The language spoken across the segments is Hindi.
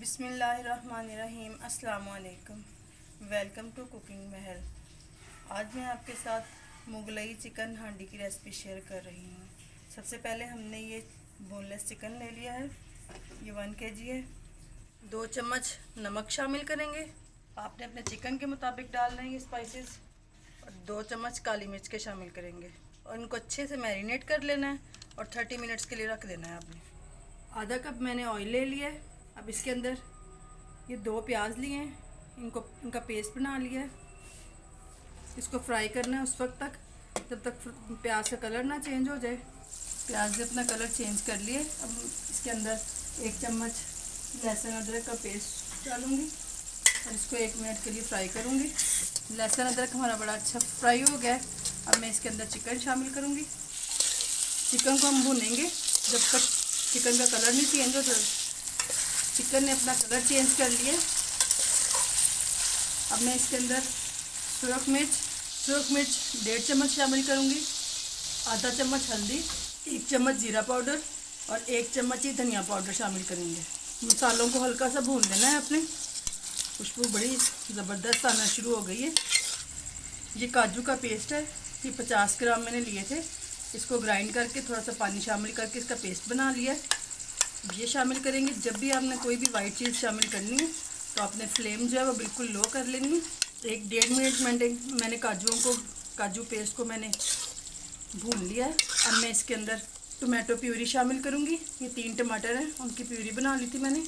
बिस्मिल्लाहिर्रहमानिर्रहीम। अस्सलाम वालेकुम। वेलकम टू कुकिंग महल। आज मैं आपके साथ मुगलई चिकन हांडी की रेसिपी शेयर कर रही हूँ। सबसे पहले हमने ये बोनलेस चिकन ले लिया है, ये 1 kg है। 2 चम्मच नमक शामिल करेंगे, आपने अपने चिकन के मुताबिक डालना है ये स्पाइसेस। और 2 चम्मच काली मिर्च के शामिल करेंगे और इनको अच्छे से मैरिनेट कर लेना है और 30 मिनट्स के लिए रख देना है आपने। आधा कप मैंने ऑयल ले लिया है। अब इसके अंदर ये 2 प्याज लिए हैं, इनका पेस्ट बना लिया है। इसको फ्राई करना है उस वक्त तक जब तक प्याज का कलर ना चेंज हो जाए। प्याज ने अपना कलर चेंज कर लिए। अब इसके अंदर 1 चम्मच लहसुन अदरक का पेस्ट डालूंगी और इसको 1 मिनट के लिए फ्राई करूंगी। लहसुन अदरक हमारा बड़ा अच्छा फ्राई हो गया है। अब मैं इसके अंदर चिकन शामिल करूंगी। चिकन को हम भूनेंगे जब तक चिकन का कलर नहीं चेंज हो। चिकन ने अपना कलर चेंज कर लिया। अब मैं इसके अंदर सुरख मिर्च 1.5 चम्मच शामिल करूंगी, आधा चम्मच हल्दी, 1 चम्मच जीरा पाउडर और 1 चम्मच ही धनिया पाउडर शामिल करेंगे। मसालों को हल्का सा भून लेना है अपने। खुशबू बड़ी ज़बरदस्त आना शुरू हो गई है। ये काजू का पेस्ट है, ये 50 ग्राम मैंने लिए थे। इसको ग्राइंड करके थोड़ा सा पानी शामिल करके इसका पेस्ट बना लिया है। ये शामिल करेंगे। जब भी आपने कोई भी वाइट चीज़ शामिल करनी है तो आपने फ्लेम जो है वो बिल्कुल लो कर लेनी है। 1-1.5 मिनट मैंने काजू पेस्ट को मैंने भून लिया है। अब मैं इसके अंदर टमाटो प्यूरी शामिल करूँगी। ये 3 टमाटर हैं, उनकी प्यूरी बना ली थी मैंने।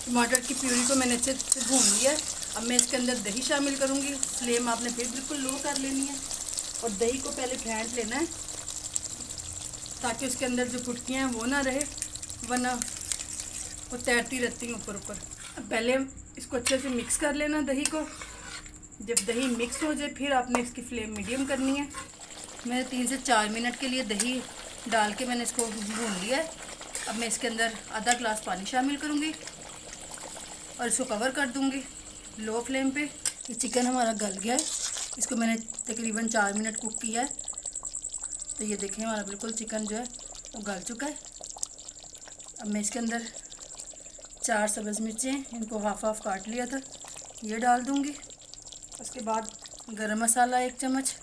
टमाटर की प्यूरी को मैंने अच्छे से भून लिया है। अब मैं इसके अंदर दही शामिल करूँगी। फ्लेम आपने फिर बिल्कुल लो कर लेनी है और दही को पहले फेंट लेना है ताकि उसके अंदर जो फुटकियाँ हैं वो ना रहे, वरना वो तैरती रहती हैं ऊपर ऊपर। अब पहले इसको अच्छे से मिक्स कर लेना दही को। जब दही मिक्स हो जाए फिर आपने इसकी फ्लेम मीडियम करनी है। मैंने 3 से 4 मिनट के लिए दही डाल के मैंने इसको भून लिया है। अब मैं इसके अंदर आधा ग्लास पानी शामिल करूँगी और इसको कवर कर दूँगी लो फ्लेम पे। ये चिकन हमारा गल गया है। इसको मैंने तकरीबन 4 मिनट कुक किया है। तो ये देखें हमारा बिल्कुल चिकन जो है वो गल चुका है। अब मैं इसके अंदर 4 सब्ज़ मिर्चें, इनको हाफ काट लिया था, ये डाल दूँगी। उसके बाद गरम मसाला 1 चम्मच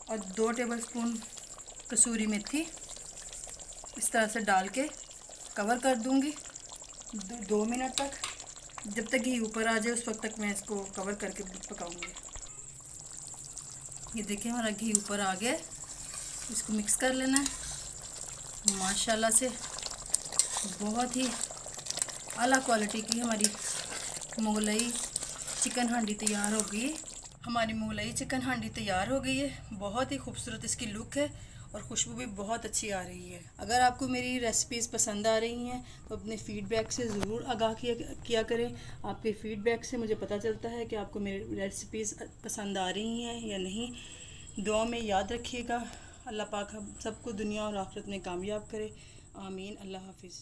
और 2 टेबलस्पून कसूरी मेथी इस तरह से डाल के कवर कर दूँगी 2 मिनट तक। जब तक घी ऊपर आ जाए उस वक्त तक मैं इसको कवर करके पकाऊँगी। ये देखिए हमारा घी ऊपर आ गया है। इसको मिक्स कर लेना है। माशाल्लाह से बहुत ही आला क्वालिटी की हमारी मुगलई चिकन हांडी तैयार हो गई है। हमारी मुगलई चिकन हांडी तैयार हो गई है। बहुत ही खूबसूरत इसकी लुक है और खुशबू भी बहुत अच्छी आ रही है। अगर आपको मेरी रेसिपीज़ पसंद आ रही हैं तो अपने फ़ीडबैक से ज़रूर आगाह किया करें। आपके फ़ीडबैक से मुझे पता चलता है कि आपको मेरी रेसिपीज़ पसंद आ रही हैं या नहीं। दुआ में याद रखिएगा। अल्लाह पाक हम सबको दुनिया और आखिरत में कामयाब करे। आमीन। अल्लाह हाफिज़।